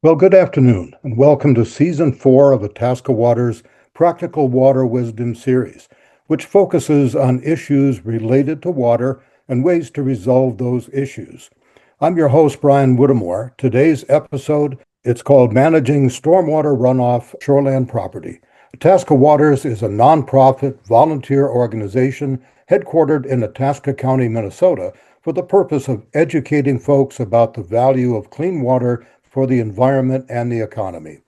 Well, good afternoon, and welcome to Season 4 of Itasca Water's Practical Water Wisdom series, which focuses on issues related to water and ways to resolve those issues. I'm your host, Brian Whittemore. Today's episode, it's called Managing Stormwater Runoff Shoreland Property. Itasca Waters is a nonprofit volunteer organization headquartered in Itasca County, Minnesota, for the purpose of educating folks about the value of clean water for the environment and the economy.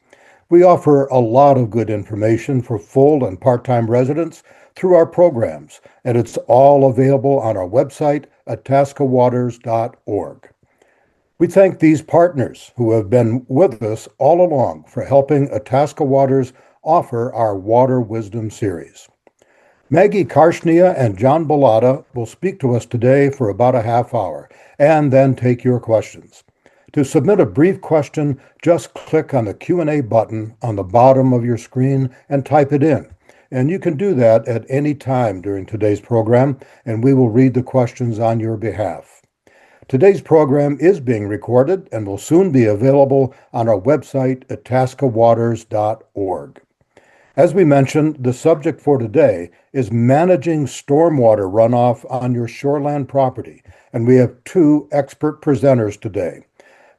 We offer a lot of good information for full and part-time residents through our programs, and it's all available on our website at itascawaters.org. We thank these partners who have been with us all along for helping Itasca Waters offer our Water Wisdom series. Maggie Karshnia and John Bilotta will speak to us today for about a half hour and then take your questions. To submit a brief question, just click on the Q&A button on the bottom of your screen and type it in. And you can do that at any time during today's program, and we will read the questions on your behalf. Today's program is being recorded and will soon be available on our website at itascawaters.org. As we mentioned, the subject for today is managing stormwater runoff on your shoreland property, and we have two expert presenters today.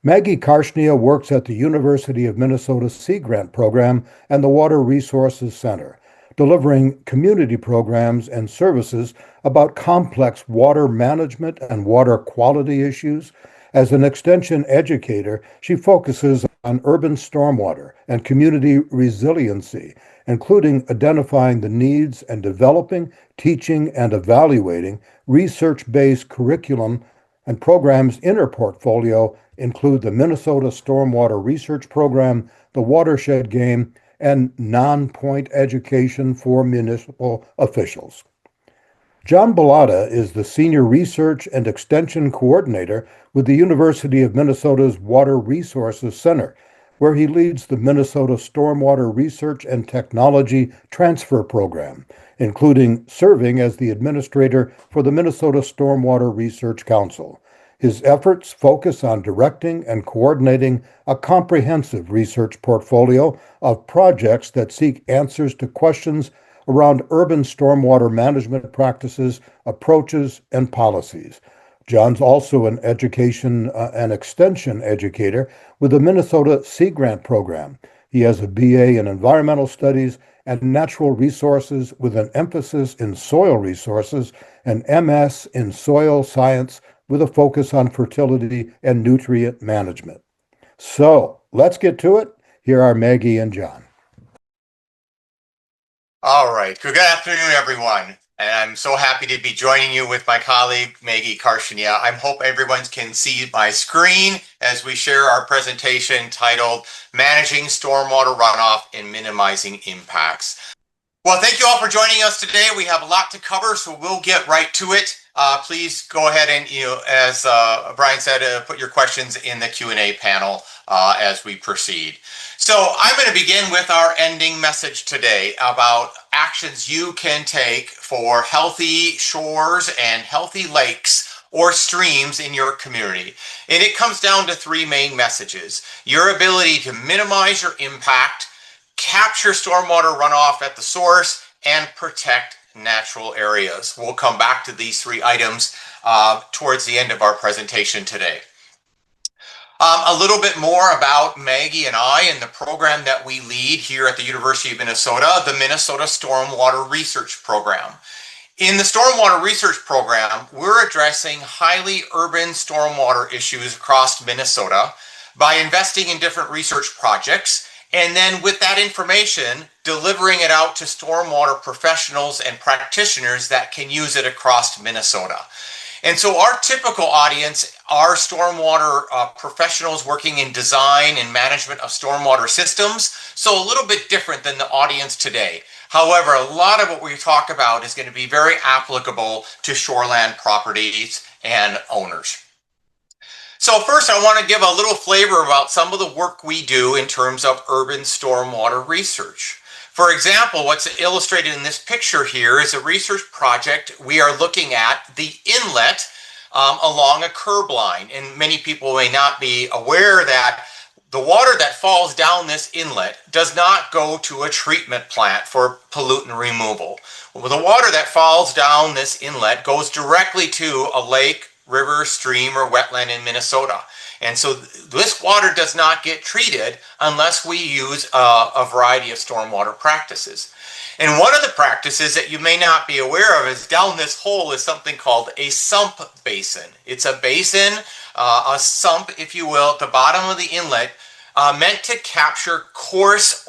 Maggie Karshnia works at the University of Minnesota Sea Grant Program and the Water Resources Center, delivering community programs and services about complex water management and water quality issues. As an extension educator, she focuses on urban stormwater and community resiliency, including identifying the needs and developing, teaching, and evaluating research-based curriculum and programs in her portfolio include the Minnesota Stormwater Research Program, the Watershed Game, and non-point education for municipal officials. John Bilotta is the Senior Research and Extension Coordinator with the University of Minnesota's Water Resources Center, where he leads the Minnesota Stormwater Research and Technology Transfer Program, including serving as the administrator for the Minnesota Stormwater Research Council. His efforts focus on directing and coordinating a comprehensive research portfolio of projects that seek answers to questions around urban stormwater management practices, approaches, and policies. John's also an education and extension educator with the Minnesota Sea Grant Program. He has a BA in Environmental Studies and Natural Resources with an emphasis in soil resources, and MS in Soil Science with a focus on fertility and nutrient management. So let's get to it. Here are Maggie and John. All right. Good afternoon, everyone. And I'm so happy to be joining you with my colleague, Maggie Karshnia. I hope everyone can see my screen as we share our presentation titled Managing Stormwater Runoff and Minimizing Impacts. Well, thank you all for joining us today. We have a lot to cover, so we'll get right to it. Please go ahead and, as Brian said, put your questions in the Q&A panel as we proceed. So I'm going to begin with our ending message today about actions you can take for healthy shores and healthy lakes or streams in your community. And it comes down to three main messages: your ability to minimize your impact, capture stormwater runoff at the source, and protect natural areas. We'll come back to these three items towards the end of our presentation today. A little bit more about Maggie and I and the program that we lead here at the University of Minnesota, the Minnesota Stormwater Research Program. In the Stormwater Research Program, we're addressing highly urban stormwater issues across Minnesota by investing in different research projects, and then with that information, delivering it out to stormwater professionals and practitioners that can use it across Minnesota. And so our typical audience are stormwater professionals working in design and management of stormwater systems, so a little bit different than the audience today. However, a lot of what we talk about is going to be very applicable to shoreland properties and owners. So first, I want to give a little flavor about some of the work we do in terms of urban stormwater research. For example, what's illustrated in this picture here is a research project. We are looking at the inlet along a curb line. And many people may not be aware that the water that falls down this inlet does not go to a treatment plant for pollutant removal. Well, the water that falls down this inlet goes directly to a lake, river, stream, or wetland in Minnesota. And so this water does not get treated unless we use a variety of stormwater practices. And one of the practices that you may not be aware of is down this hole is something called a sump basin. It's a basin, a sump, if you will, at the bottom of the inlet, meant to capture coarse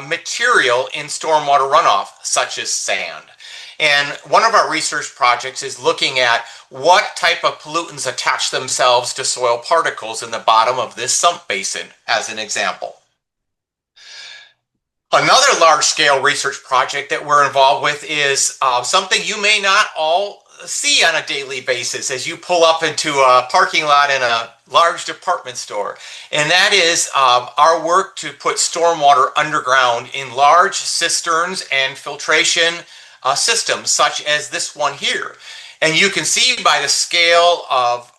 material in stormwater runoff, such as sand. And one of our research projects is looking at what type of pollutants attach themselves to soil particles in the bottom of this sump basin, as an example. Another large-scale research project that we're involved with is something you may not all see on a daily basis as you pull up into a parking lot in a large department store. And that is our work to put stormwater underground in large cisterns and filtration systems such as this one here. And you can see by the scale of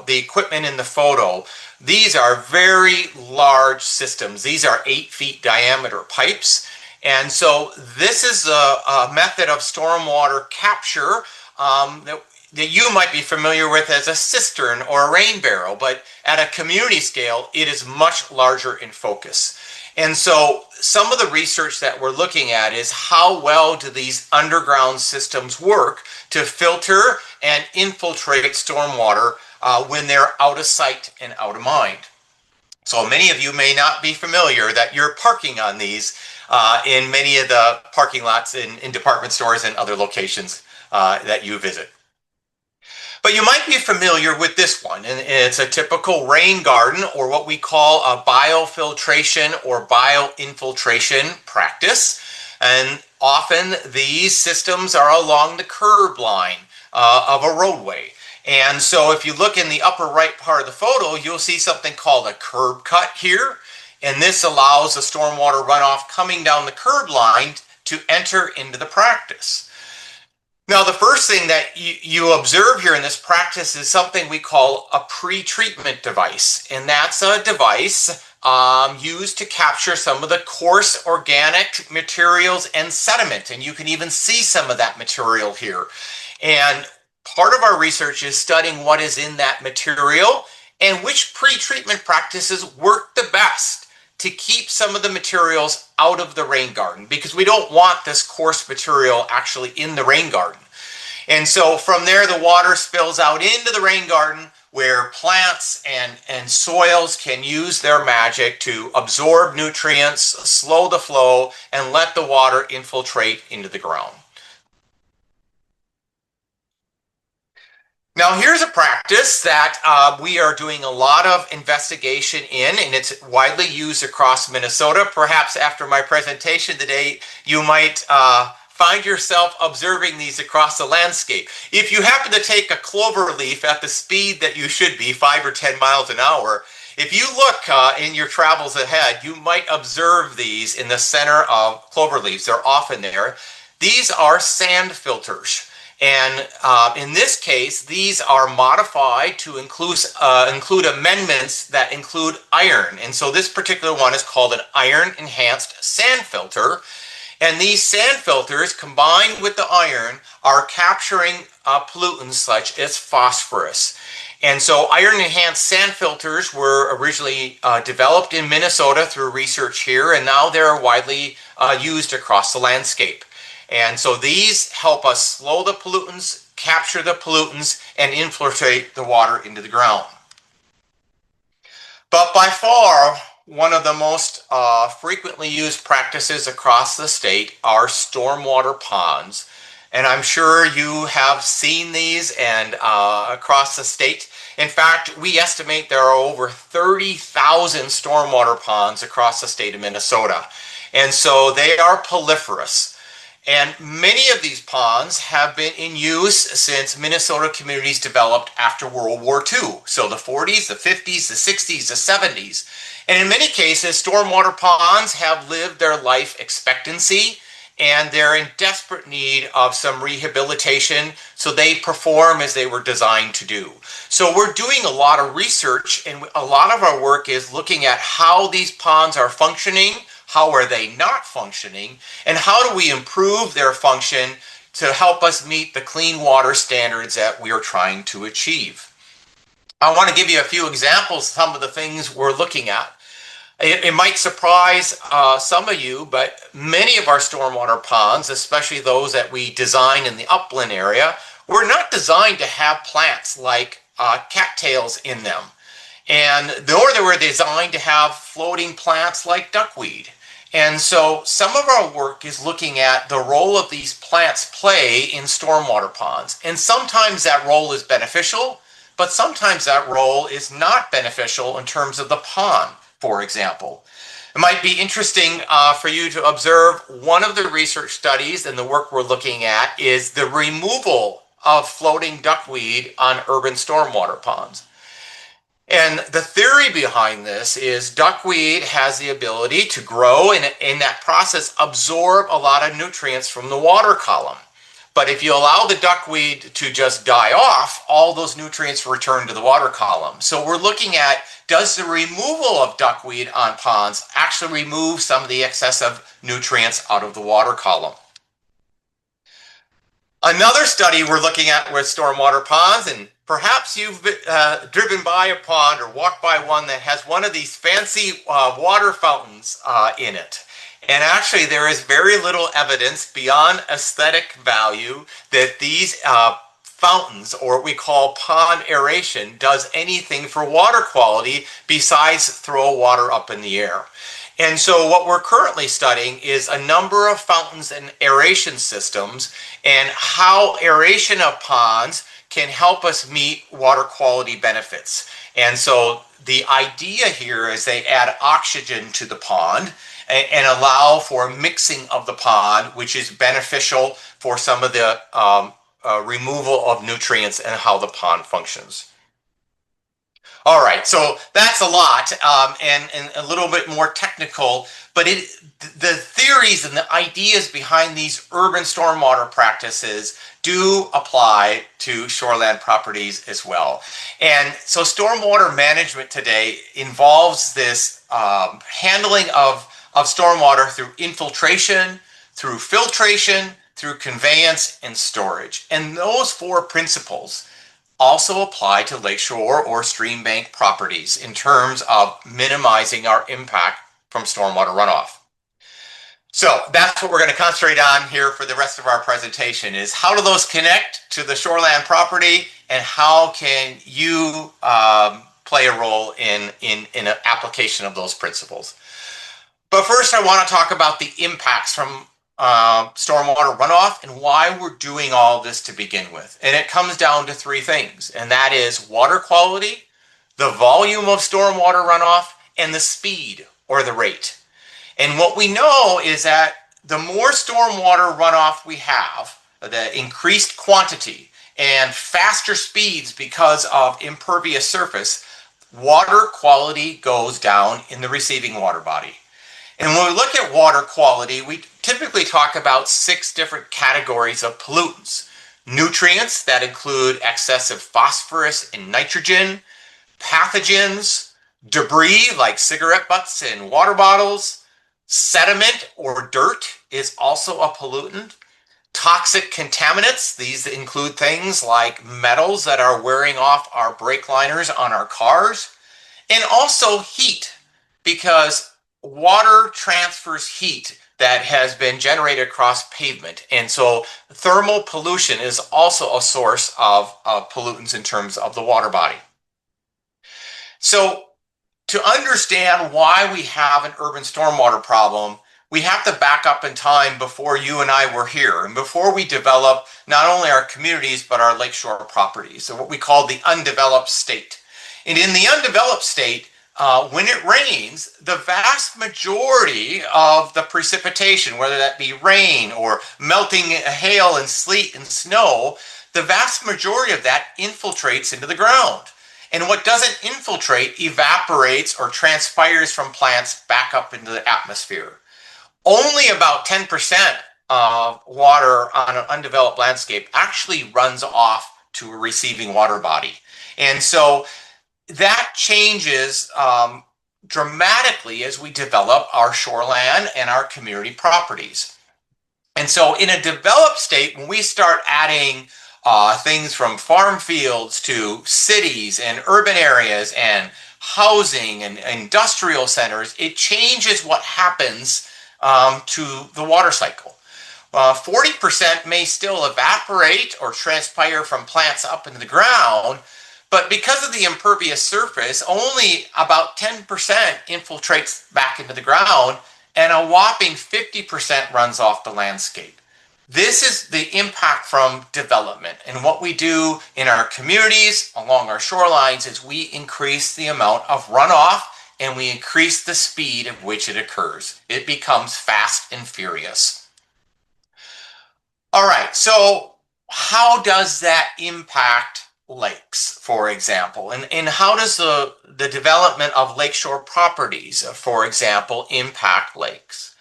the equipment in the photo, these are very large systems. These are 8 feet diameter pipes. And so this is a method of stormwater capture that you might be familiar with as a cistern or a rain barrel, but at a community scale, it is much larger in focus. And so some of the research that we're looking at is how well do these underground systems work to filter and infiltrate stormwater when they're out of sight and out of mind. So many of you may not be familiar that you're parking on these in many of the parking lots in department stores and other locations that you visit. But you might be familiar with this one, and it's a typical rain garden, or what we call a biofiltration or bioinfiltration practice. And often these systems are along the curb line of a roadway. And so if you look in the upper right part of the photo, you'll see something called a curb cut here. And this allows the stormwater runoff coming down the curb line to enter into the practice. Now, the first thing that you observe here in this practice is something we call a pre-treatment device. And that's a device used to capture some of the coarse organic materials and sediment. And you can even see some of that material here. And part of our research is studying what is in that material and which pre-treatment practices work the best to keep some of the materials out of the rain garden, because we don't want this coarse material actually in the rain garden. And so from there, the water spills out into the rain garden where plants and soils can use their magic to absorb nutrients, slow the flow, and let the water infiltrate into the ground. Now, here's a practice that we are doing a lot of investigation in, and it's widely used across Minnesota. Perhaps after my presentation today, you might find yourself observing these across the landscape. If you happen to take a clover leaf at the speed that you should be, 5 or 10 miles an hour, if you look in your travels ahead, you might observe these in the center of clover leaves. They're often there. These are sand filters. And in this case, these are modified to include amendments that include iron. And so this particular one is called an iron-enhanced sand filter. And these sand filters, combined with the iron, are capturing pollutants such as phosphorus. And so iron-enhanced sand filters were originally developed in Minnesota through research here, and now they're widely used across the landscape. And so these help us slow the pollutants, capture the pollutants, and infiltrate the water into the ground. But by far, one of the most frequently used practices across the state are stormwater ponds. And I'm sure you have seen these and across the state. In fact, we estimate there are over 30,000 stormwater ponds across the state of Minnesota. And so they are proliferous. And many of these ponds have been in use since Minnesota communities developed after World War II. So the 40s, the 50s, the 60s, the 70s. And in many cases, stormwater ponds have lived their life expectancy and they're in desperate need of some rehabilitation so they perform as they were designed to do. So we're doing a lot of research, and a lot of our work is looking at how these ponds are functioning, how are they not functioning, and how do we improve their function to help us meet the clean water standards that we are trying to achieve. I want to give you a few examples of some of the things we're looking at. It might surprise some of you, but many of our stormwater ponds, especially those that we design in the upland area, were not designed to have plants like cattails in them. And nor they were designed to have floating plants like duckweed. And so some of our work is looking at the role of these plants play in stormwater ponds. And sometimes that role is beneficial, but sometimes that role is not beneficial in terms of the pond. For example, it might be interesting for you to observe one of the research studies and the work we're looking at is the removal of floating duckweed on urban stormwater ponds. And the theory behind this is duckweed has the ability to grow and in that process absorb a lot of nutrients from the water column. But if you allow the duckweed to just die off, all those nutrients return to the water column. So we're looking at, does the removal of duckweed on ponds actually remove some of the excessive nutrients out of the water column? Another study we're looking at with stormwater ponds, and perhaps you've driven by a pond or walked by one that has one of these fancy water fountains in it. And actually, there is very little evidence beyond aesthetic value that these fountains, or what we call pond aeration, does anything for water quality besides throw water up in the air. And so what we're currently studying is a number of fountains and aeration systems and how aeration of ponds can help us meet water quality benefits. And so the idea here is they add oxygen to the pond and allow for mixing of the pond, which is beneficial for some of the removal of nutrients and how the pond functions. All right, so that's a lot and a little bit more technical, but the theories and the ideas behind these urban stormwater practices do apply to shoreland properties as well. And so stormwater management today involves this handling of stormwater through infiltration, through filtration, through conveyance and storage. And those four principles also apply to lakeshore or stream bank properties in terms of minimizing our impact from stormwater runoff. So that's what we're going to concentrate on here for the rest of our presentation is how do those connect to the shoreland property and how can you play a role in an application of those principles. But first I want to talk about the impacts from stormwater runoff and why we're doing all this to begin with. And it comes down to three things, and that is water quality, the volume of stormwater runoff, and the speed or the rate. And what we know is that the more stormwater runoff we have, the increased quantity and faster speeds because of impervious surface, water quality goes down in the receiving water body. And when we look at water quality, we typically talk about 6 different categories of pollutants. Nutrients that include excessive phosphorus and nitrogen, pathogens, debris like cigarette butts and water bottles, sediment or dirt is also a pollutant, toxic contaminants, these include things like metals that are wearing off our brake liners on our cars, and also heat, because water transfers heat that has been generated across pavement. And so thermal pollution is also a source of pollutants in terms of the water body. So to understand why we have an urban stormwater problem, we have to back up in time before you and I were here and before we develop not only our communities but our lakeshore properties, so what we call the undeveloped state. And in the undeveloped state, when it rains, the vast majority of the precipitation, whether that be rain or melting hail and sleet and snow, the vast majority of that infiltrates into the ground. And what doesn't infiltrate evaporates or transpires from plants back up into the atmosphere. Only about 10% of water on an undeveloped landscape actually runs off to a receiving water body. And so that changes dramatically as we develop our shoreland and our community properties. And so in a developed state, when we start adding things from farm fields to cities and urban areas and housing and industrial centers, it changes what happens to the water cycle. 40% may still evaporate or transpire from plants up into the ground, but because of the impervious surface, only about 10% infiltrates back into the ground, and a whopping 50% runs off the landscape. This is the impact from development. And what we do in our communities along our shorelines is we increase the amount of runoff and we increase the speed at which it occurs. It becomes fast and furious. All right, so how does that impact lakes, for example? And how does the development of lakeshore properties, for example, impact lakes?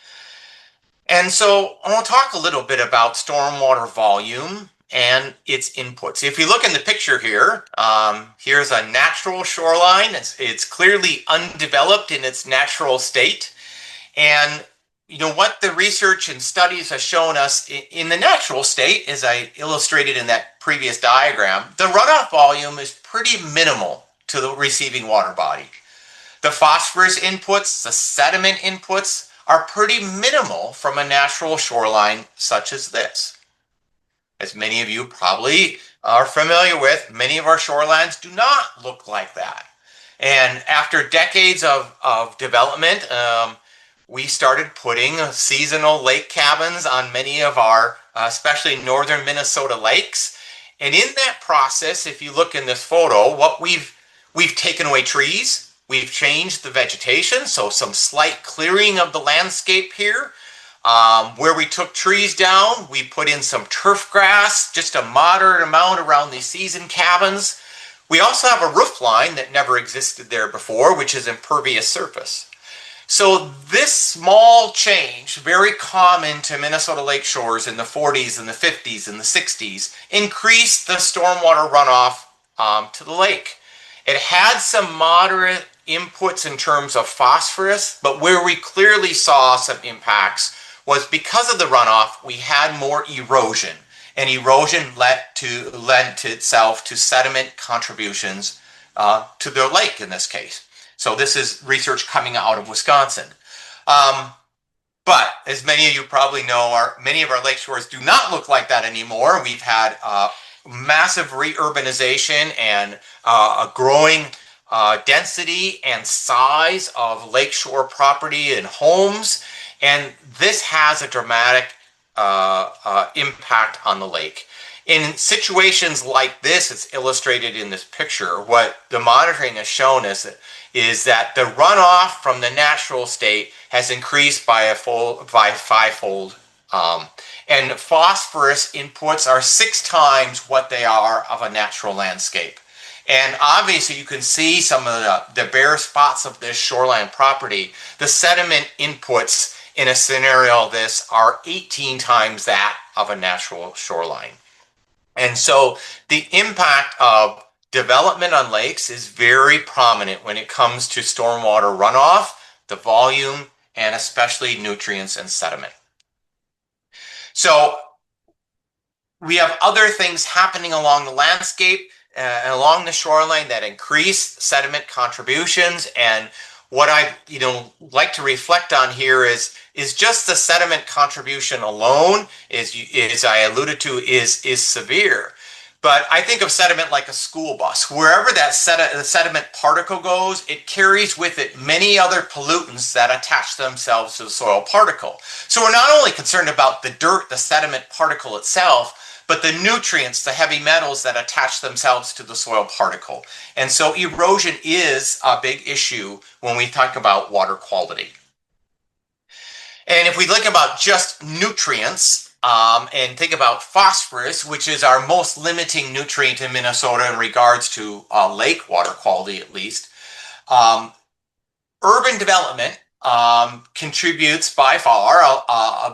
And so I want to talk a little bit about stormwater volume and its inputs. If you look in the picture here, here's a natural shoreline. It's clearly undeveloped in its natural state. And you know what the research and studies have shown us in the natural state, as I illustrated in that previous diagram, the runoff volume is pretty minimal to the receiving water body. The phosphorus inputs, the sediment inputs are pretty minimal from a natural shoreline such as this. As many of you probably are familiar with, many of our shorelines do not look like that. And after decades of development, we started putting seasonal lake cabins on many of our, especially northern Minnesota lakes. And in that process, if you look in this photo, what we've taken away trees, we've changed the vegetation, so some slight clearing of the landscape here. Where we took trees down, we put in some turf grass, just a moderate amount around these season cabins. We also have a roof line that never existed there before, which is impervious surface. So this small change, very common to Minnesota lake shores in the 40s and the 50s and the 60s, increased the stormwater runoff to the lake. It had some moderate inputs in terms of phosphorus, but where we clearly saw some impacts was because of the runoff, we had more erosion, and erosion led itself to sediment contributions to the lake in this case. So this is research coming out of Wisconsin. But as many of you probably know, many of our lake shores do not look like that anymore. We've had massive reurbanization and a growing density and size of lakeshore property and homes, and this has a dramatic impact on the lake. In situations like this, it's illustrated in this picture, what the monitoring has shown us is that the runoff from the natural state has increased by fivefold. And phosphorus inputs are 6 times what they are of a natural landscape. And obviously you can see some of the bare spots of this shoreline property. The sediment inputs in a scenario like this are 18 times that of a natural shoreline. And so the impact of development on lakes is very prominent when it comes to stormwater runoff, the volume, and especially nutrients and sediment. So we have other things happening along the landscape and along the shoreline that increase sediment contributions. And what I like to reflect on here is just the sediment contribution alone, as I alluded to, is severe. But I think of sediment like a school bus. Wherever that sediment particle goes, it carries with it many other pollutants that attach themselves to the soil particle. So we're not only concerned about the dirt, the sediment particle itself, but the nutrients, the heavy metals that attach themselves to the soil particle. And so erosion is a big issue when we talk about water quality. And if we look about just nutrients, and think about phosphorus, which is our most limiting nutrient in Minnesota in regards to lake water quality, at least. Urban development contributes by far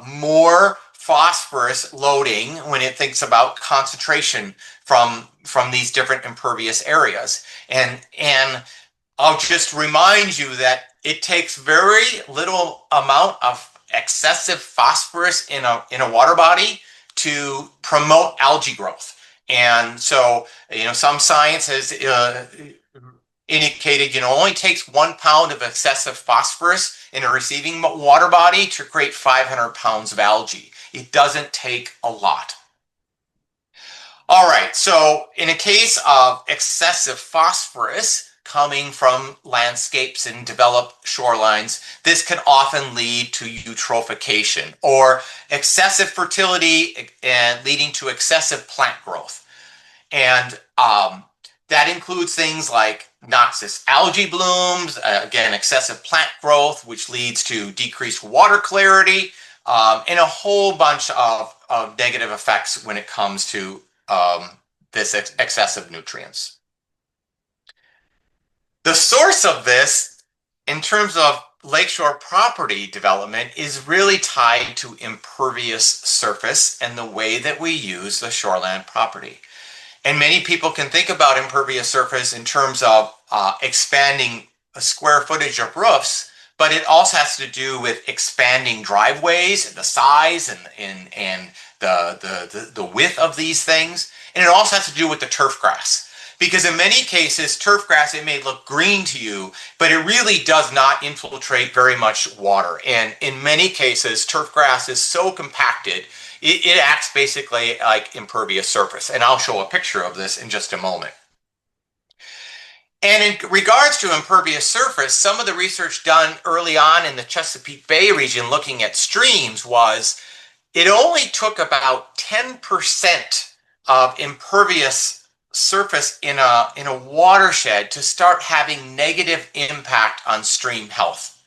more phosphorus loading when it thinks about concentration from these different impervious areas. And I'll just remind you that it takes very little amount of excessive phosphorus in a water body to promote algae growth. And so, some science has indicated, only takes 1 pound of excessive phosphorus in a receiving water body to create 500 pounds of algae. It doesn't take a lot. All right, so in a case of excessive phosphorus coming from landscapes and developed shorelines, this can often lead to eutrophication or excessive fertility and leading to excessive plant growth. And that includes things like noxious algae blooms, again, excessive plant growth, which leads to decreased water clarity, and a whole bunch of negative effects when it comes to this excessive nutrients. The source of this, in terms of lakeshore property development, is really tied to impervious surface and the way that we use the shoreland property. And many people can think about impervious surface in terms of expanding a square footage of roofs, but it also has to do with expanding driveways and the size and the width of these things. And it also has to do with the turf grass. Because in many cases, turf grass, it may look green to you, but it really does not infiltrate very much water. And in many cases, turf grass is so compacted, it acts basically like impervious surface. And I'll show a picture of this in just a moment. And in regards to impervious surface, some of the research done early on in the Chesapeake Bay region looking at streams was it only took about 10% of impervious surface in a watershed to start having negative impact on stream health.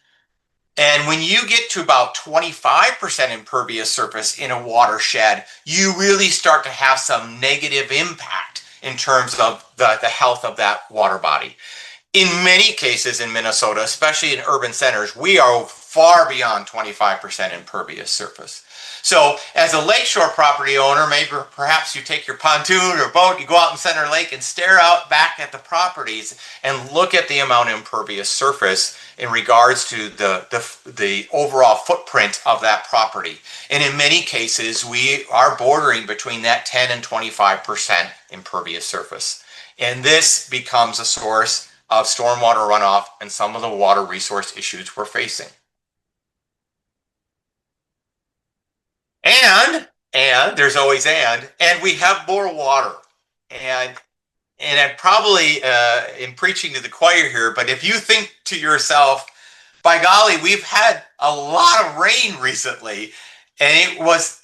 And when you get to about 25% impervious surface in a watershed, you really start to have some negative impact in terms of the health of that water body. In many cases in Minnesota, especially in urban centers, we are far beyond 25% impervious surface. So as a lakeshore property owner, maybe perhaps you take your pontoon or boat, you go out in Center Lake and stare out back at the properties and look at the amount of impervious surface in regards to the overall footprint of that property. And in many cases, we are bordering between that 10 and 25% impervious surface. And this becomes a source of stormwater runoff and some of the water resource issues we're facing. And there's always and we have more water. And I'm probably in preaching to the choir here, but if you think to yourself, by golly, we've had a lot of rain recently, and it was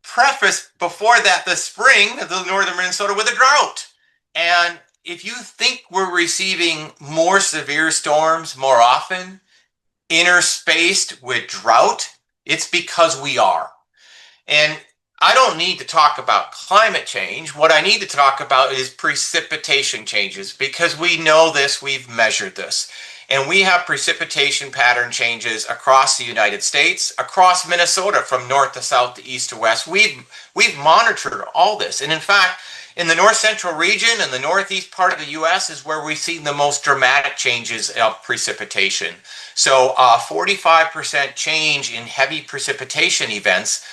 prefaced before that this spring, the northern Minnesota, with a drought. And if you think we're receiving more severe storms more often, interspaced with drought, it's because we are. And I don't need to talk about climate change. What I need to talk about is precipitation changes, because we know this, we've measured this. And we have precipitation pattern changes across the United States, across Minnesota, from north to south to east to west. We've monitored all this. And in fact, in the north central region and the northeast part of the U.S. is where we've seen the most dramatic changes of precipitation. So 45% change in heavy precipitation events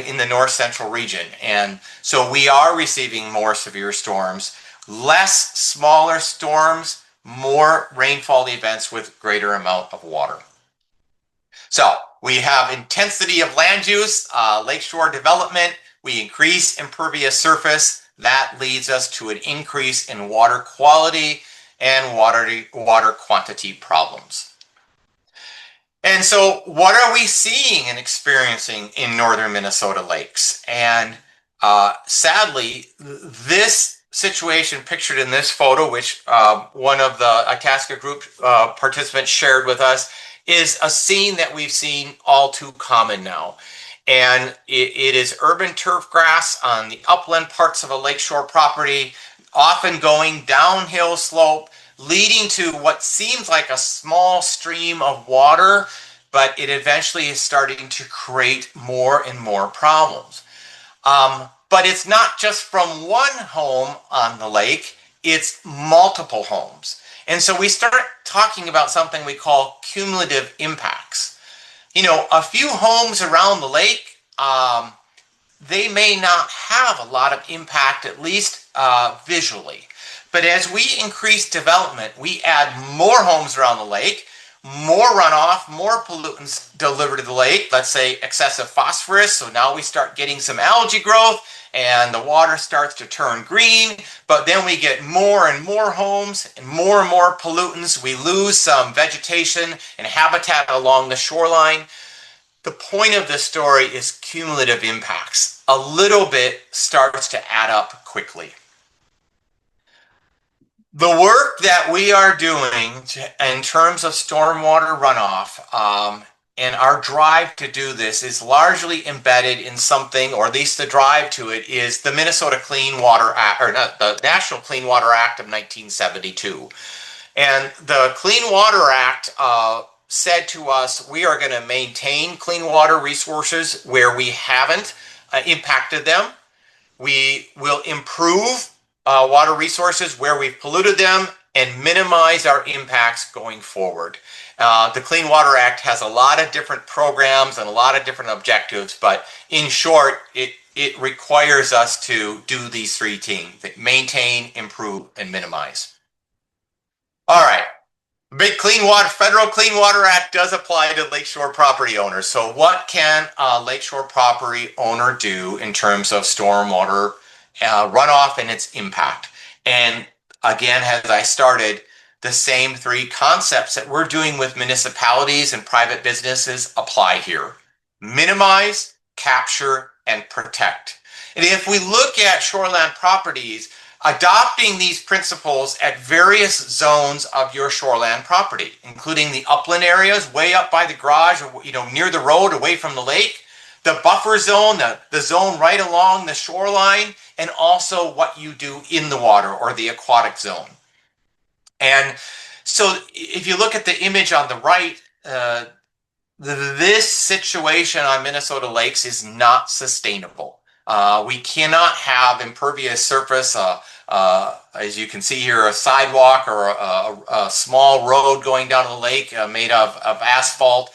in the north central region. And so we are receiving more severe storms, less smaller storms, more rainfall events with greater amount of water. So we have intensity of land use, lakeshore development, we increase impervious surface. That leads us to an increase in water quality and water quantity problems. And so what are we seeing and experiencing in northern Minnesota lakes? And sadly, this situation pictured in this photo, which one of the Itasca group participants shared with us, is a scene that we've seen all too common now. And it is urban turf grass on the upland parts of a lakeshore property, often going downhill slope, leading to what seems like a small stream of water, but it eventually is starting to create more and more problems. But it's not just from one home on the lake, it's multiple homes. And so we start talking about something we call cumulative impacts. A few homes around the lake, they may not have a lot of impact, at least visually. But as we increase development, we add more homes around the lake, more runoff, more pollutants delivered to the lake, let's say excessive phosphorus. So now we start getting some algae growth and the water starts to turn green, but then we get more and more homes and more pollutants. We lose some vegetation and habitat along the shoreline. The point of this story is cumulative impacts. A little bit starts to add up quickly. The work that we are doing in terms of stormwater runoff and our drive to do this is largely embedded in something, or at least the drive to it is the Minnesota Clean Water Act, or not, the National Clean Water Act of 1972. And the Clean Water Act said to us, we are going to maintain clean water resources where we haven't impacted them. We will improve water resources where we've polluted them and minimize our impacts going forward. The Clean Water Act has a lot of different programs and a lot of different objectives, but in short, it requires us to do these three things: maintain, improve, and minimize. All right. Big Federal Clean Water Act does apply to lakeshore property owners. So what can a lakeshore property owner do in terms of stormwater runoff and its impact? And again, as I started, the same three concepts that we're doing with municipalities and private businesses apply here: minimize, capture, and protect. And if we look at shoreland properties, adopting these principles at various zones of your shoreland property, including the upland areas way up by the garage, or near the road away from the lake, the buffer zone, the zone right along the shoreline, and also what you do in the water, or the aquatic zone. And so if you look at the image on the right, this situation on Minnesota lakes is not sustainable. We cannot have impervious surface, as you can see here, a sidewalk or a small road going down to the lake made of asphalt,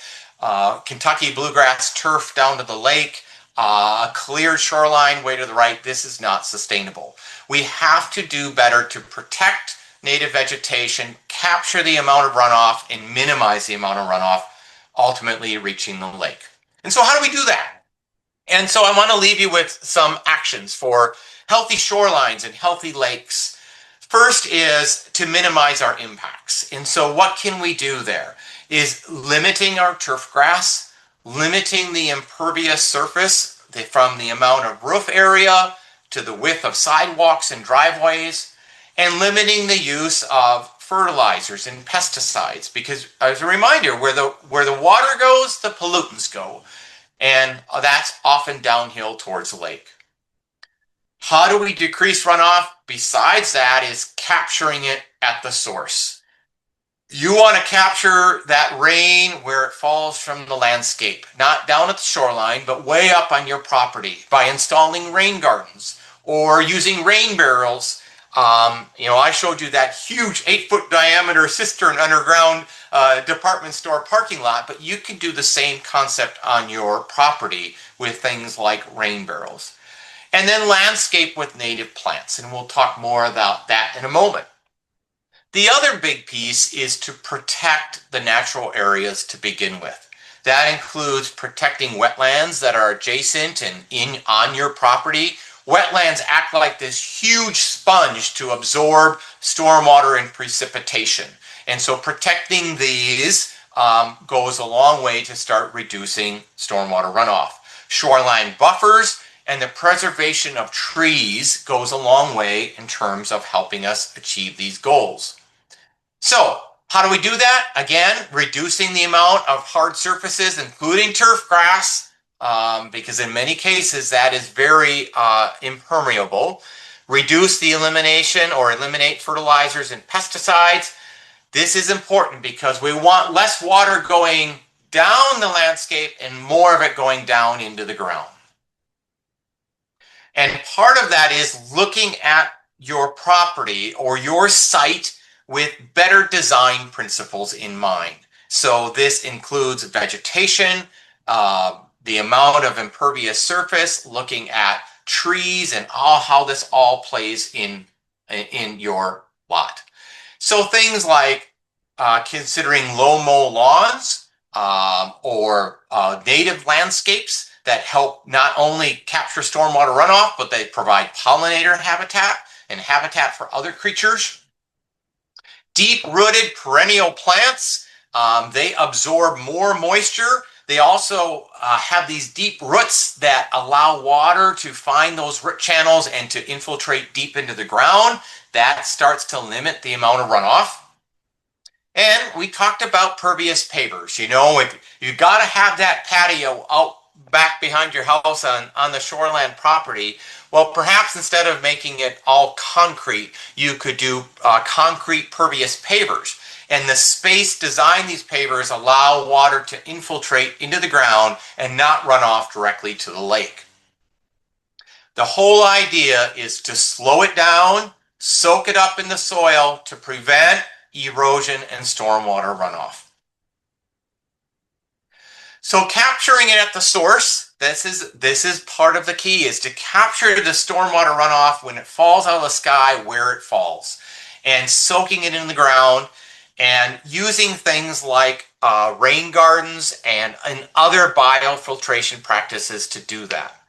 Kentucky bluegrass turf down to the lake, a cleared shoreline way to the right. This is not sustainable. We have to do better to protect native vegetation, capture the amount of runoff, and minimize the amount of runoff, ultimately reaching the lake. And so how do we do that? And so I want to leave you with some actions for healthy shorelines and healthy lakes. First is to minimize our impacts. And so what can we do there is limiting our turf grass, limiting the impervious surface from the amount of roof area to the width of sidewalks and driveways, and limiting the use of fertilizers and pesticides, because as a reminder, where the water goes, the pollutants go. And that's often downhill towards the lake. How do we decrease runoff? Besides that is capturing it at the source. You want to capture that rain where it falls from the landscape, not down at the shoreline, but way up on your property by installing rain gardens or using rain barrels. I showed you that huge 8-foot diameter cistern underground department store parking lot, but you can do the same concept on your property with things like rain barrels. And then landscape with native plants, and we'll talk more about that in a moment. The other big piece is to protect the natural areas to begin with. That includes protecting wetlands that are adjacent and on your property. Wetlands act like this huge sponge to absorb stormwater and precipitation. And so protecting these goes a long way to start reducing stormwater runoff. Shoreline buffers and the preservation of trees goes a long way in terms of helping us achieve these goals. So how do we do that? Again, reducing the amount of hard surfaces, including turf grass, because in many cases that is very impermeable. Reduce the elimination or eliminate fertilizers and pesticides. This is important because we want less water going down the landscape and more of it going down into the ground. And part of that is looking at your property or your site with better design principles in mind. So this includes vegetation, the amount of impervious surface, looking at trees and how this all plays in your lot. So things like considering low mow lawns or native landscapes that help not only capture stormwater runoff, but they provide pollinator habitat and habitat for other creatures. Deep-rooted perennial plants, they absorb more moisture. They also have these deep roots that allow water to find those root channels and to infiltrate deep into the ground. That starts to limit the amount of runoff. And we talked about pervious pavers. You know, if you got to have that patio out back behind your house on the Shoreland property, well, perhaps instead of making it all concrete, you could do concrete pervious pavers. And the space design these pavers allow water to infiltrate into the ground and not run off directly to the lake. The whole idea is to slow it down, soak it up in the soil to prevent erosion and stormwater runoff. So capturing it at the source, this is part of the key, is to capture the stormwater runoff when it falls out of the sky where it falls, and soaking it in the ground, and using things like rain gardens and other biofiltration practices to do that.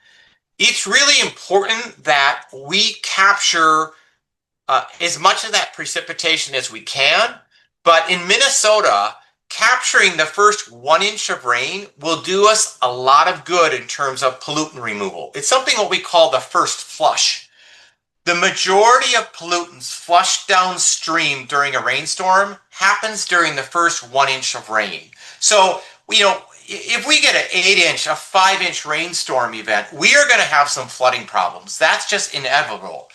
It's really important that we capture as much of that precipitation as we can, but in Minnesota, capturing the first 1 inch of rain will do us a lot of good in terms of pollutant removal. It's something what we call the first flush. The majority of pollutants flushed downstream during a rainstorm happens during the first 1 inch of rain. So, you know, if we get an 8-inch, a 5-inch rainstorm event, we are going to have some flooding problems. That's just inevitable.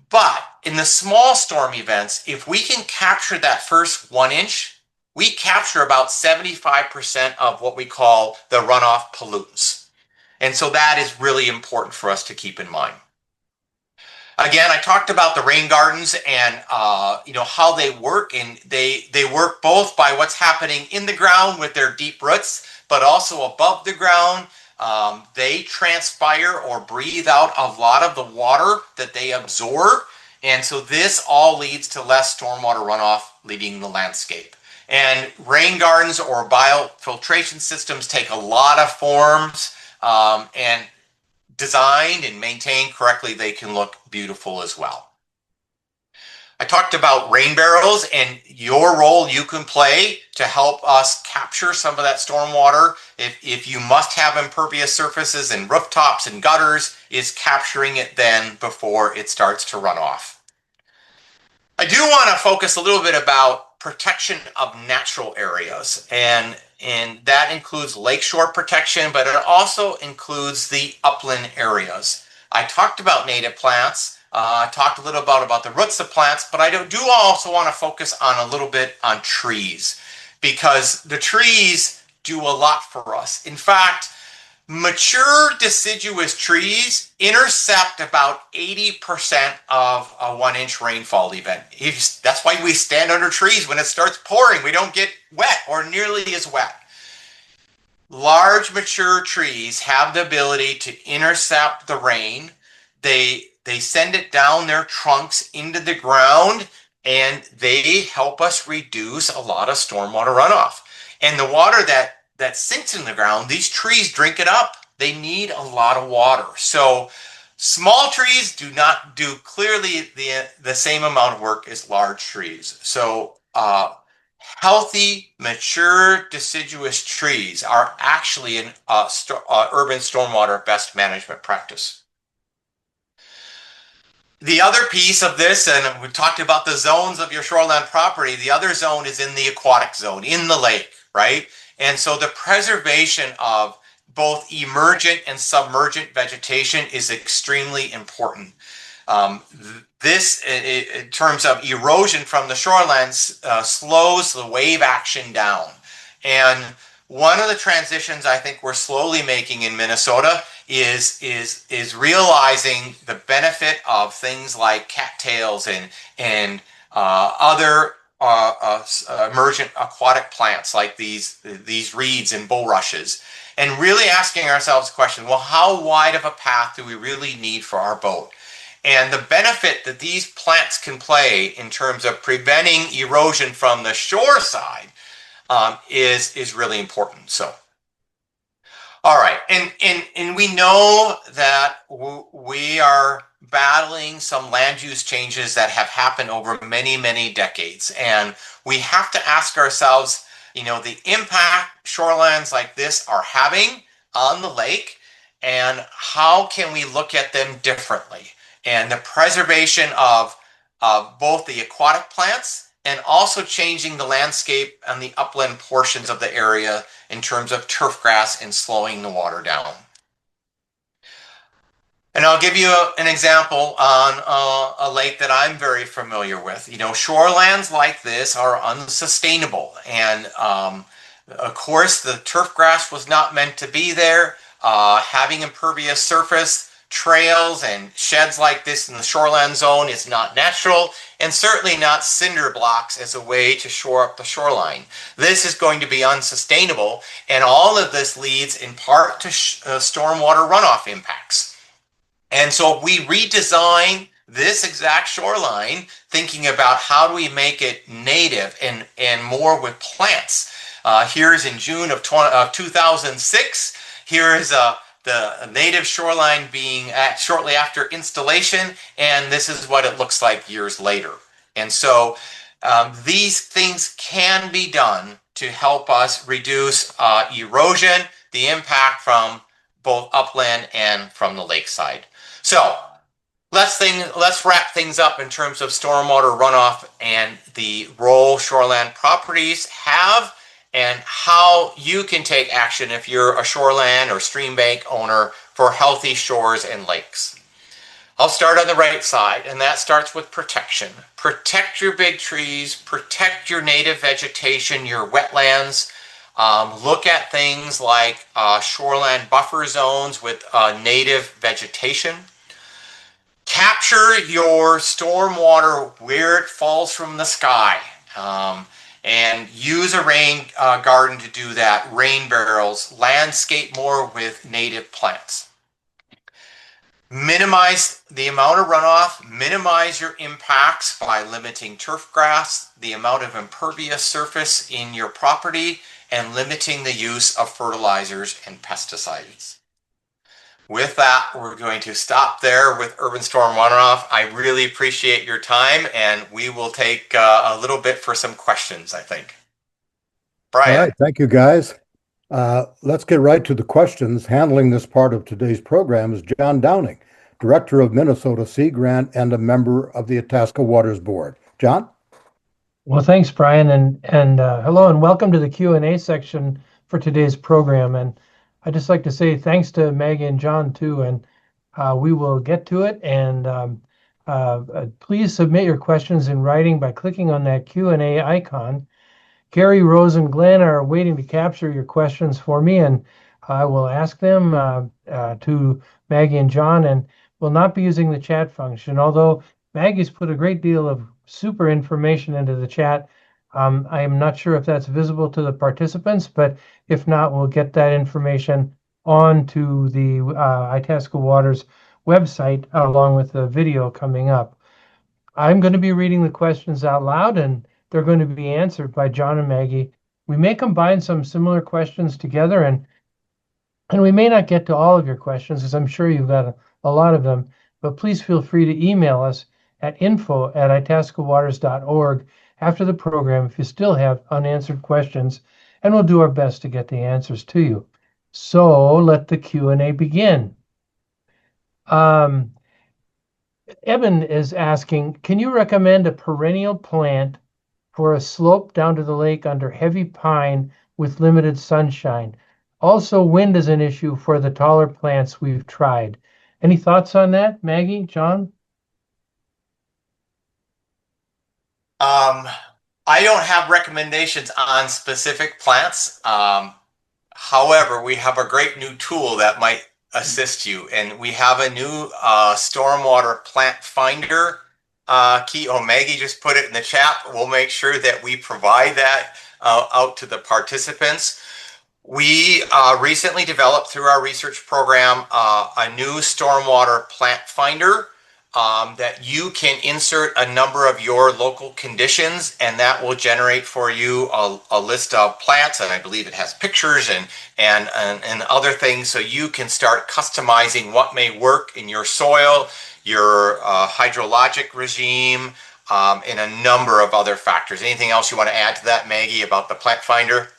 But in the small storm events, if we can capture that first 1 inch, we capture about 75% of what we call the runoff pollutants. And so that is really important for us to keep in mind. Again, I talked about the rain gardens and how they work, and they work both by what's happening in the ground with their deep roots, but also above the ground. They transpire or breathe out a lot of the water that they absorb, and so this all leads to less stormwater runoff leaving the landscape. And rain gardens or biofiltration systems take a lot of forms, and designed and maintained correctly, they can look beautiful as well. I talked about rain barrels and your role you can play to help us capture some of that stormwater. If you must have impervious surfaces and rooftops and gutters, is capturing it then before it starts to run off. I do want to focus a little bit about protection of natural areas, and that includes lakeshore protection, but it also includes the upland areas. I talked about native plants. I talked a little about the roots of plants, but I do also want to focus on a little bit on trees, because the trees do a lot for us. In fact, mature deciduous trees intercept about 80% of a 1 inch rainfall event. That's why we stand under trees when it starts pouring. We don't get wet or nearly as wet. Large mature trees have the ability to intercept the rain. They send it down their trunks into the ground, and they help us reduce a lot of stormwater runoff. And the water that sinks in the ground, these trees drink it up. They need a lot of water. So small trees do not do clearly the same amount of work as large trees. So healthy, mature, deciduous trees are actually an urban stormwater best management practice. The other piece of this, and we talked about the zones of your shoreline property, the other zone is in the aquatic zone, in the lake, right? And so the preservation of both emergent and submergent vegetation is extremely important. This, in terms of erosion from the shoreline, slows the wave action down. And one of the transitions I think we're slowly making in Minnesota is realizing the benefit of things like cattails and other emergent aquatic plants like these reeds and bulrushes, and really asking ourselves the question: well, how wide of a path do we really need for our boat? And the benefit that these plants can play in terms of preventing erosion from the shore side is really important. So, all right, and we know that we are battling some land use changes that have happened over many decades, and we have to ask ourselves, the impact shorelands like this are having on the lake, and how can we look at them differently? And the preservation of both the aquatic plants and also changing the landscape and the upland portions of the area in terms of turf grass and slowing the water down. And I'll give you an example on a lake that I'm very familiar with. Shorelands like this are unsustainable. And of course, the turf grass was not meant to be there. Having impervious surface, trails and sheds like this in the shoreland zone is not natural, and certainly not cinder blocks as a way to shore up the shoreline. This is going to be unsustainable, and all of this leads in part to stormwater runoff impacts. And so we redesign this exact shoreline, thinking about how do we make it native and more with plants. Here's in June of 2006. Here is the native shoreline being shortly after installation, and this is what it looks like years later. And so these things can be done to help us reduce erosion, the impact from both upland and from the lakeside. So let's wrap things up in terms of stormwater runoff and the role shoreland properties have, and how you can take action if you're a shoreland or stream bank owner for healthy shores and lakes. I'll start on the right side, and that starts with protection. Protect your big trees, protect your native vegetation, your wetlands. Look at things like shoreland buffer zones with native vegetation. Capture your stormwater where it falls from the sky. And use a rain garden to do that, rain barrels, landscape more with native plants. Minimize the amount of runoff, minimize your impacts by limiting turf grass, the amount of impervious surface in your property, and limiting the use of fertilizers and pesticides. With that, we're going to stop there with urban storm runoff. I really appreciate your time, and we will take a little bit for some questions, I think. Brian. All right, thank you, guys. Let's get right to the questions. Handling this part of today's program is John Downing, Director of Minnesota Sea Grant and a member of the Itasca Waters Board. John? Well, thanks, Brian, and hello and welcome to the Q&A section for today's program. And I'd just like to say thanks to Maggie and John too, and we will get to it. And please submit your questions in writing by clicking on that Q&A icon. Gary, Rose, and Glenn are waiting to capture your questions for me, and I will ask them to Maggie and John, and will not be using the chat function, although Maggie's put a great deal of super information into the chat. I am not sure if that's visible to the participants, but if not, we'll get that information onto the Itasca Waters website along with the video coming up. I'm going to be reading the questions out loud, and they're going to be answered by John and Maggie. We may combine some similar questions together, and we may not get to all of your questions, as I'm sure you've got a lot of them, but please feel free to email us at info@itascawaters.org after the program if you still have unanswered questions, and we'll do our best to get the answers to you. So let the Q&A begin. Evan is asking, can you recommend a perennial plant for a slope down to the lake under heavy pine with limited sunshine? Also, wind is an issue for the taller plants we've tried. Any thoughts on that, Maggie, John? I don't have recommendations on specific plants. However, we have a great new tool that might assist you, and we have a new stormwater plant finder key. Oh, Maggie just put it in the chat. We'll make sure that we provide that out to the participants. We recently developed through our research program a new stormwater plant finder that you can insert a number of your local conditions, and that will generate for you a list of plants, and I believe it has pictures and other things, so you can start customizing what may work in your soil, your hydrologic regime, and a number of other factors. Anything else you want to add to that, Maggie, about the plant finder?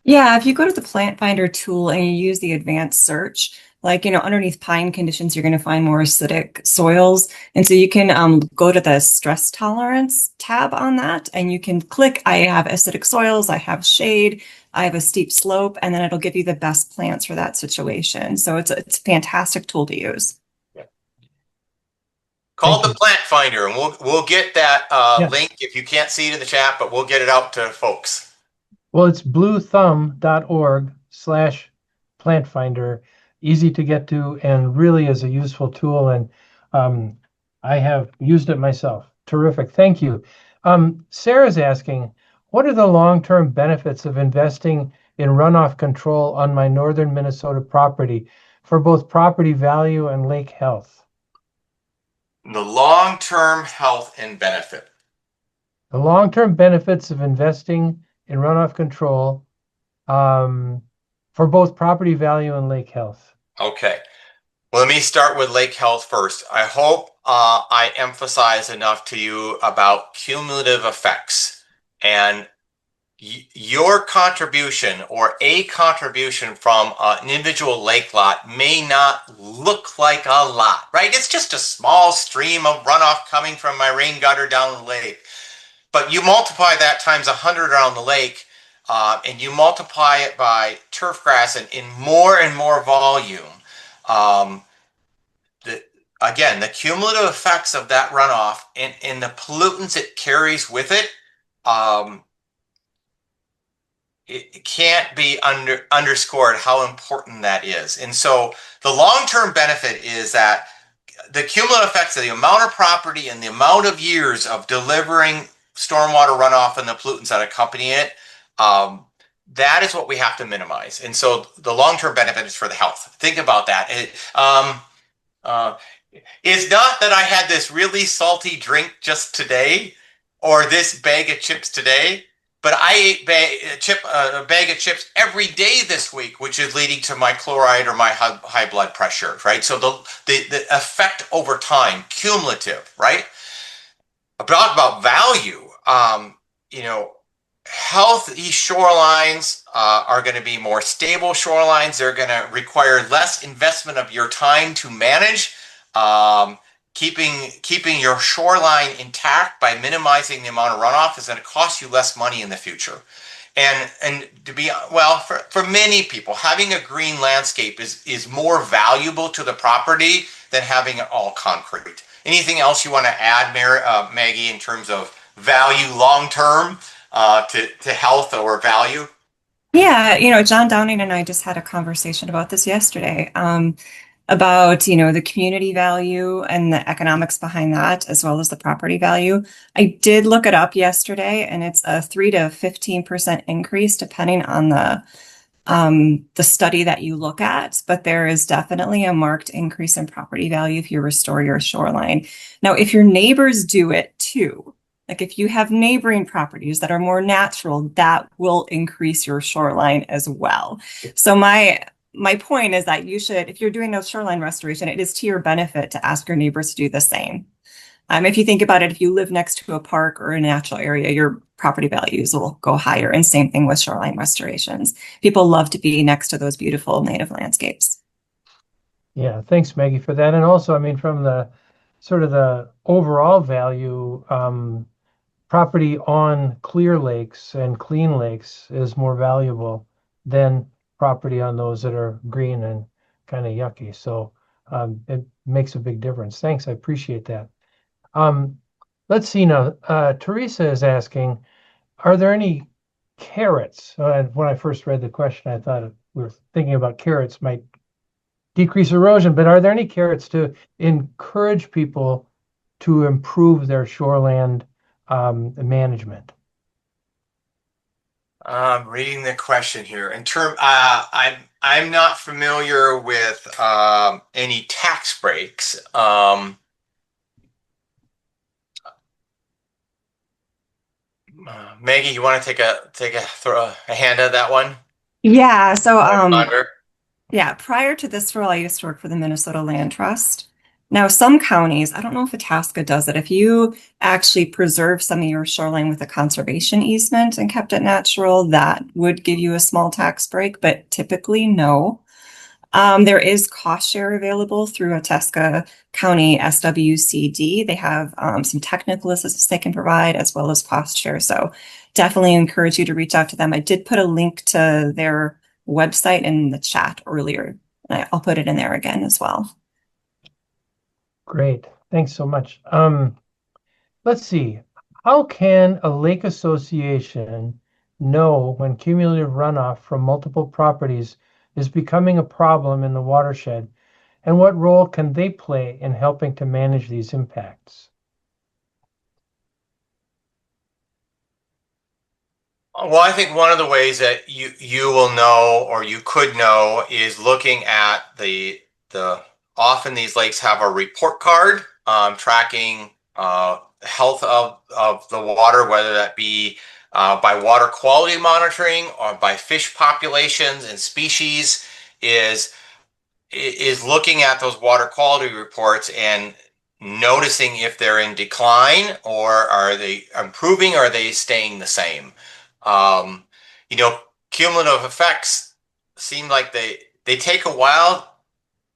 Yeah, if you go to the plant finder tool and you use the advanced search, like, underneath pine conditions, you're going to find more acidic soils. And so you can go to the stress tolerance tab on that, and you can click, I have acidic soils, I have shade, I have a steep slope, and then it'll give you the best plants for that situation. So it's a fantastic tool to use. Call the plant finder, and we'll get that link if you can't see it in the chat, but we'll get it out to folks. Well, it's bluethumb.org/plant finder. Easy to get to and really is a useful tool. And I have used it myself. Terrific. Thank you. Sarah's asking, what are the long-term benefits of investing in runoff control on my northern Minnesota property for both property value and lake health? The long-term health and benefit. The long-term benefits of investing in runoff control for both property value and lake health. Okay. Well, let me start with lake health first. I hope I emphasize enough to you about cumulative effects, and your contribution or a contribution from an individual lake lot may not look like a lot, right? It's just a small stream of runoff coming from my rain gutter down the lake. But you multiply that times 100 around the lake, and you multiply it by turf grass in more and more volume. Again, the cumulative effects of that runoff and the pollutants it carries with it, it can't be underscored how important that is. And so the long-term benefit is that the cumulative effects of the amount of property and the amount of years of delivering stormwater runoff and the pollutants that accompany it, that is what we have to minimize. And so the long-term benefit is for the health. Think about that. It's not that I had this really salty drink just today or this bag of chips today, but I ate a bag of chips every day this week, which is leading to my chloride or my high blood pressure, right? So the effect over time, cumulative, right? About value, healthy shorelines are going to be more stable shorelines. They're going to require less investment of your time to manage. Keeping your shoreline intact by minimizing the amount of runoff is going to cost you less money in the future. And to be, well, for many people, having a green landscape is more valuable to the property than having it all concrete. Anything else you want to add, Maggie, in terms of value long-term to health or value? Yeah, John Downing and I just had a conversation about this yesterday, about, the community value and the economics behind that, as well as the property value. I did look it up yesterday, and it's a 3 to 15% increase depending on the study that you look at, but there is definitely a marked increase in property value if you restore your shoreline. Now, if your neighbors do it too, like if you have neighboring properties that are more natural, that will increase your shoreline as well. So my point is that you should, if you're doing a shoreline restoration, it is to your benefit to ask your neighbors to do the same. If you think about it, if you live next to a park or a natural area, your property values will go higher. And same thing with shoreline restorations. People love to be next to those beautiful native landscapes. Yeah, thanks, Maggie, for that. And also, from the sort of the overall value, property on clear lakes and clean lakes is more valuable than property on those that are green and kind of yucky. So it makes a big difference. Thanks, I appreciate that. Let's see now. Teresa is asking, are there any carrots? When I first read the question, I thought we're thinking about carrots might decrease erosion, but are there any carrots to encourage people to improve their shoreland management? Reading the question here. I'm not familiar with any tax breaks. Maggie, you want to throw a hand at that one? Yeah, so Under? yeah, prior to this role, I used to work for the Minnesota Land Trust. Now, some counties, I don't know if Itasca does it, if you actually preserve some of your shoreline with a conservation easement and kept it natural, that would give you a small tax break, but typically no. There is cost share available through Itasca County SWCD. They have some technical assistance they can provide as well as cost share. So definitely encourage you to reach out to them. I did put a link to their website in the chat earlier, and I'll put it in there again as well. Great. Thanks so much. Let's see. How can a lake association know when cumulative runoff from multiple properties is becoming a problem in the watershed? And what role can they play in helping to manage these impacts? Well, I think one of the ways that you will know, or you could know, is looking at the often these lakes have a report card tracking health of the water, whether that be by water quality monitoring or by fish populations and species, is looking at those water quality reports and noticing if they're in decline, or are they improving, or are they staying the same. You know, cumulative effects seem like they take a while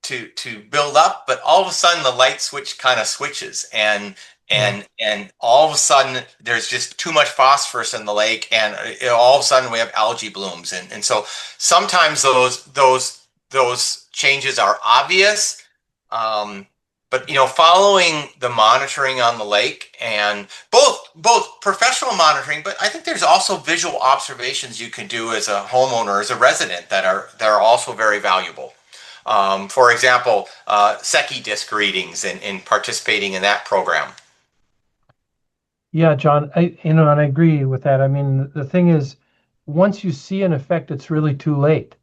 to build up, but all of a sudden the light switch kind of switches, and all of a sudden there's just too much phosphorus in the lake, and all of a sudden we have algae blooms, and so sometimes those changes are obvious. But following the monitoring on the lake, and both professional monitoring, but I think there's also visual observations you can do as a homeowner, as a resident, that are also very valuable. For example, Secchi disc readings and participating in that program. Yeah, John, and I agree with that. I mean, the thing is, once you see an effect, it's really too late.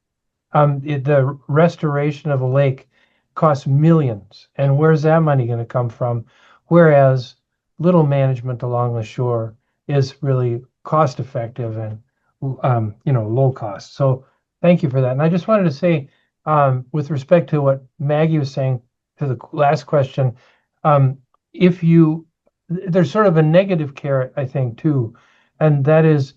The restoration of a lake costs millions, and where's that money going to come from? Whereas little management along the shore is really cost effective and low cost. So thank you for that. And I just wanted to say, with respect to what Maggie was saying to the last question, there's sort of a negative carrot, I think, too, and that is,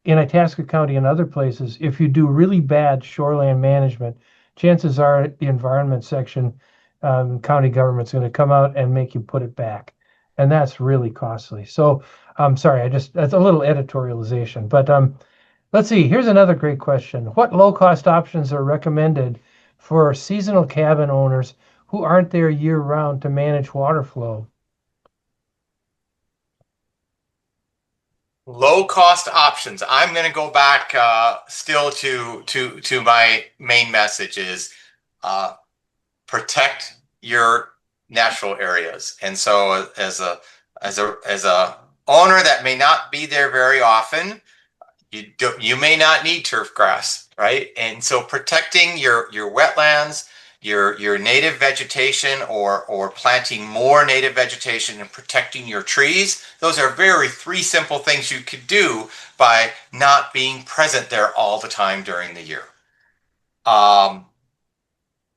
in Itasca County and other places, if you do really bad shoreland management, chances are the environment section, county government's going to come out and make you put it back. And that's really costly. So I'm sorry, that's a little editorialization. But let's see, here's another great question. What low-cost options are recommended for seasonal cabin owners who aren't there year-round to manage water flow? Low cost options. I'm going to go back still to my main message is protect your natural areas. And so as a owner that may not be there very often, you may not need turf grass, right? And so protecting your wetlands, your native vegetation, or planting more native vegetation, and protecting your trees. Those are three simple things you could do by not being present there all the time during the year.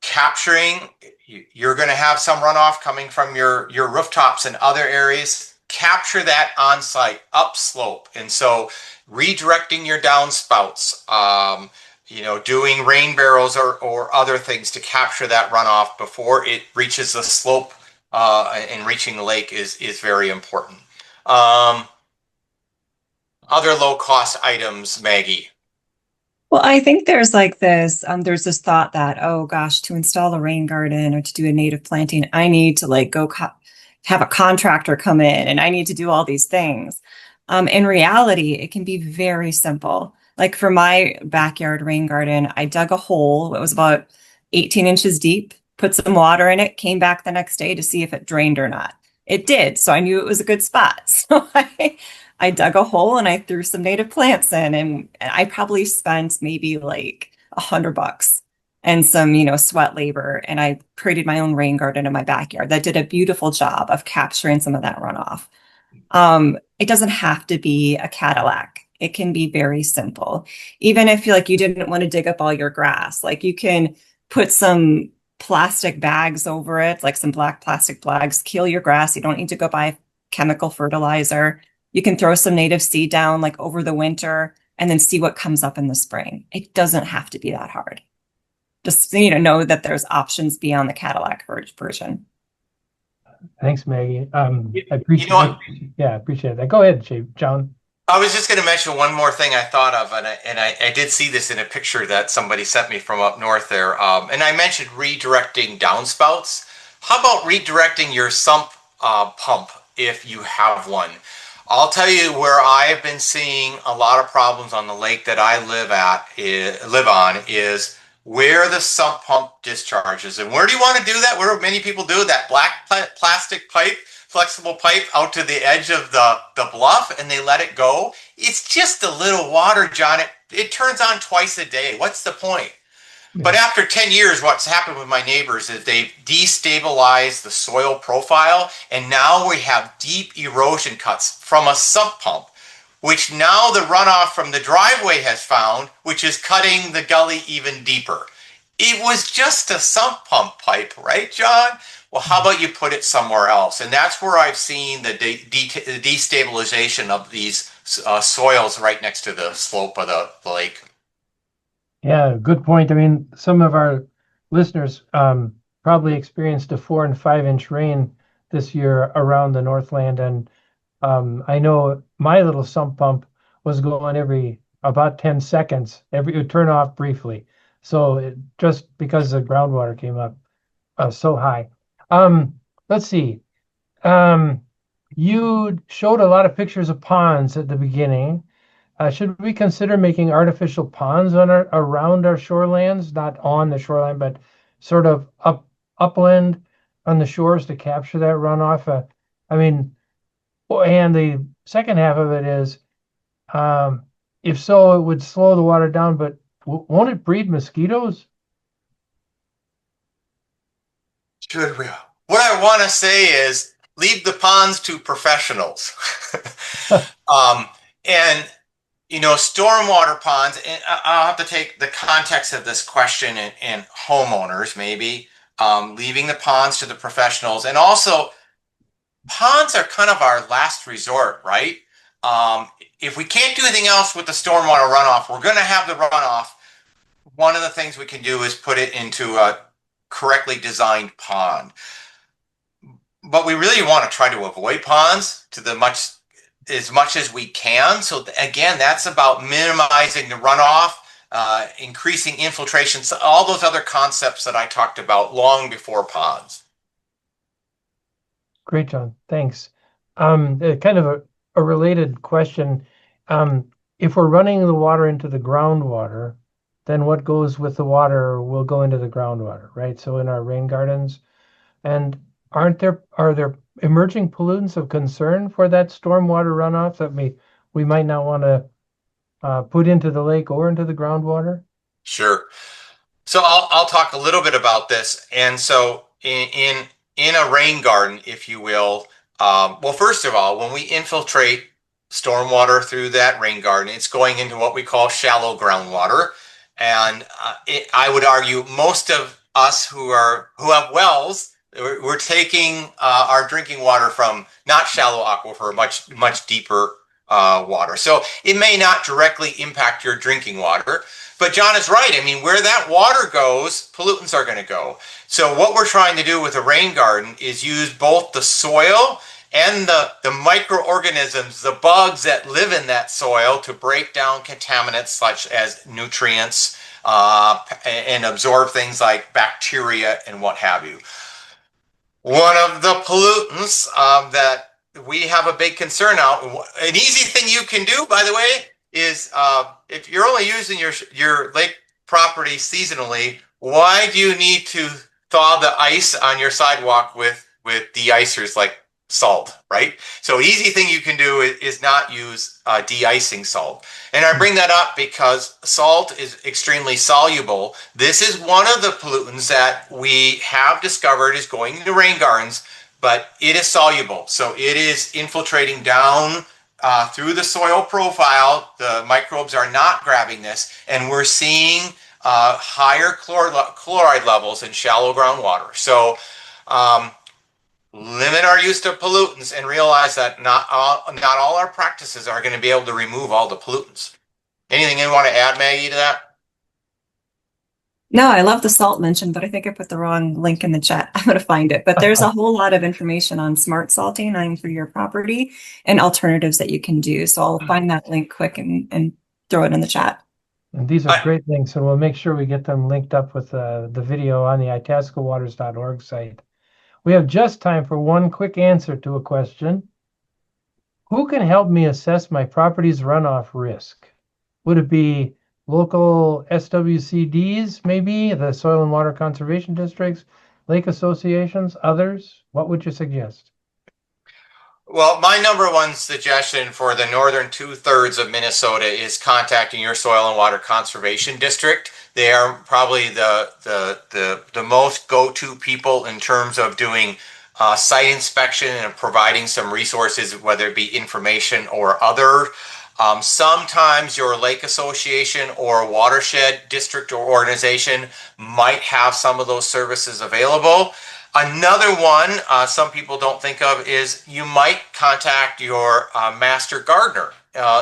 Capturing, you're going to have some runoff coming from your rooftops and other areas. Capture that on site, upslope, and so redirecting your downspouts. Doing rain barrels or other things to capture that runoff before it reaches the slope and reaching the lake is very important. Other low-cost items, Maggie? Well, I think there's there's this thought that, oh gosh, to install a rain garden or to do a native planting, I need to go have a contractor come in, and I need to do all these things. In reality, it can be very simple. Like for my backyard rain garden, I dug a hole. It was about 18 inches deep, put some water in it, came back the next day to see if it drained or not. It did. So I knew it was a good spot. So I dug a hole and I threw some native plants in, and I probably spent maybe like $100 and some, sweat labor. And I created my own rain garden in my backyard that did a beautiful job of capturing some of that runoff. It doesn't have to be a Cadillac. It can be very simple. Even if you didn't want to dig up all your grass, like you can put some plastic bags over it, like some black plastic bags, kill your grass. You don't need to go buy chemical fertilizer. You can throw some native seed down like over the winter and then see what comes up in the spring. It doesn't have to be that hard. Just, know that there's options beyond the Cadillac version. Thanks, Maggie. I You know what? appreciate that. Go ahead, John. I was just going to mention one more thing I thought of, and I did see this in a picture that somebody sent me from up north there. And I mentioned redirecting downspouts. How about redirecting your sump pump if you have one? I'll tell you where I've been seeing a lot of problems on the lake that I live on is where the sump pump discharges. And where do you want to do that? Where many people do that black plastic pipe, flexible pipe out to the edge of the bluff, and they let it go. It's just a little water, John. It turns on twice a day. What's the point? Yeah. But after 10 years, what's happened with my neighbors is they've destabilized the soil profile, and now we have deep erosion cuts from a sump pump, which now the runoff from the driveway has found, which is cutting the gully even deeper. It was just a sump pump pipe, right, John? Well, how about you put it somewhere else? And that's where I've seen the destabilization of these soils right next to the slope of the lake. Yeah, good point. I mean, some of our listeners probably experienced a 4 and 5 inch rain this year around the Northland, and I know my little sump pump was going every about 10 seconds. It would turn off briefly. So just because the groundwater came up so high. Let's see. You showed a lot of pictures of ponds at the beginning. Should we consider making artificial ponds around our shorelands, not on the shoreline, but sort of upland on the shores to capture that runoff? And the second half of it is, if so, it would slow the water down, but won't it breed mosquitoes? Should we? What I want to say is leave the ponds to professionals. And stormwater ponds, and I'll have to take the context of this question and homeowners, maybe leaving the ponds to the professionals. And also, ponds are kind of our last resort, right? If we can't do anything else with the stormwater runoff, we're going to have the runoff. One of the things we can do is put it into a correctly designed pond. But we really want to try to avoid ponds to as much as we can. So again, that's about minimizing the runoff, increasing infiltration, so all those other concepts that I talked about long before ponds. Great, John. Thanks. Kind of a related question. If we're running the water into the groundwater, then what goes with the water will go into the groundwater, right? So in our rain gardens, and are there emerging pollutants of concern for that stormwater runoff that we might not want to put into the lake or into the groundwater? Sure. So I'll talk a little bit about this. And so in a rain garden, if you will, well, first of all, when we infiltrate stormwater through that rain garden, it's going into what we call shallow groundwater. And I would argue most of us who have wells, we're taking our drinking water from not shallow aquifer, much deeper water. So it may not directly impact your drinking water, but John is right. I mean, where that water goes, pollutants are going to go. So what we're trying to do with a rain garden is use both the soil and the microorganisms, the bugs that live in that soil, to break down contaminants such as nutrients and absorb things like bacteria and what have you. One of the pollutants that we have a big concern now, an easy thing you can do, by the way, is if you're only using your lake property seasonally, why do you need to thaw the ice on your sidewalk with de-icers like salt, right? So easy thing you can do is not use de-icing salt. And I bring that up because salt is extremely soluble. This is one of the pollutants that we have discovered is going into rain gardens, but it is soluble. So it is infiltrating down through the soil profile. The microbes are not grabbing this, and we're seeing higher chloride levels in shallow groundwater. So limit our use of pollutants and realize that not all our practices are going to be able to remove all the pollutants. Anything you want to add, Maggie, to that? No, I love the salt mention, but I think I put the wrong link in the chat. I'm going to find it. But there's a whole lot of information on smart salting on for your property and alternatives that you can do. So I'll find that link quick and throw it in the chat. And these are great links, and we'll make sure we get them linked up with the video on the itascawaters.org site. We have just time for one quick answer to a question. Who can help me assess my property's runoff risk? Would it be local SWCDs, maybe, the Soil and Water Conservation Districts, lake associations, others? What would you suggest? Well, my number one suggestion for the northern 2/3 of Minnesota is contacting your Soil and Water Conservation District. They are probably the most go-to people in terms of doing site inspection and providing some resources, whether it be information or other. Sometimes your lake association or watershed district or organization might have some of those services available. Another one some people don't think of is you might contact your master gardener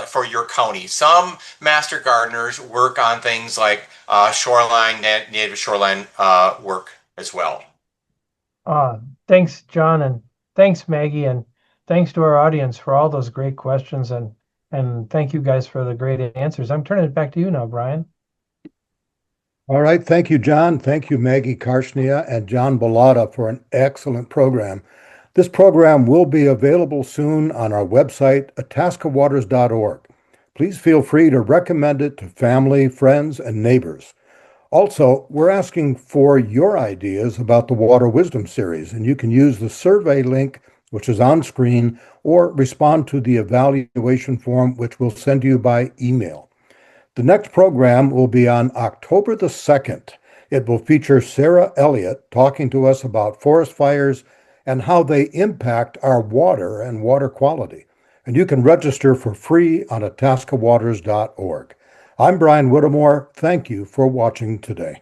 for your county. Some master gardeners work on things like shoreline, native shoreline work as well. Thanks, John, and thanks, Maggie, and thanks to our audience for all those great questions, and thank you guys for the great answers. I'm turning it back to you now, Brian. All right. Thank you, John. Thank you, Maggie Karshnia and John Bilotta, for an excellent program. This program will be available soon on our website, itascawaters.org. Please feel free to recommend it to family, friends, and neighbors. Also, we're asking for your ideas about the Water Wisdom Series, and you can use the survey link, which is on screen, or respond to the evaluation form, which we'll send you by email. The next program will be on October the 2nd. It will feature Sarah Elliott talking to us about forest fires and how they impact our water and water quality. And you can register for free on itascawaters.org. I'm Brian Whittemore. Thank you for watching today.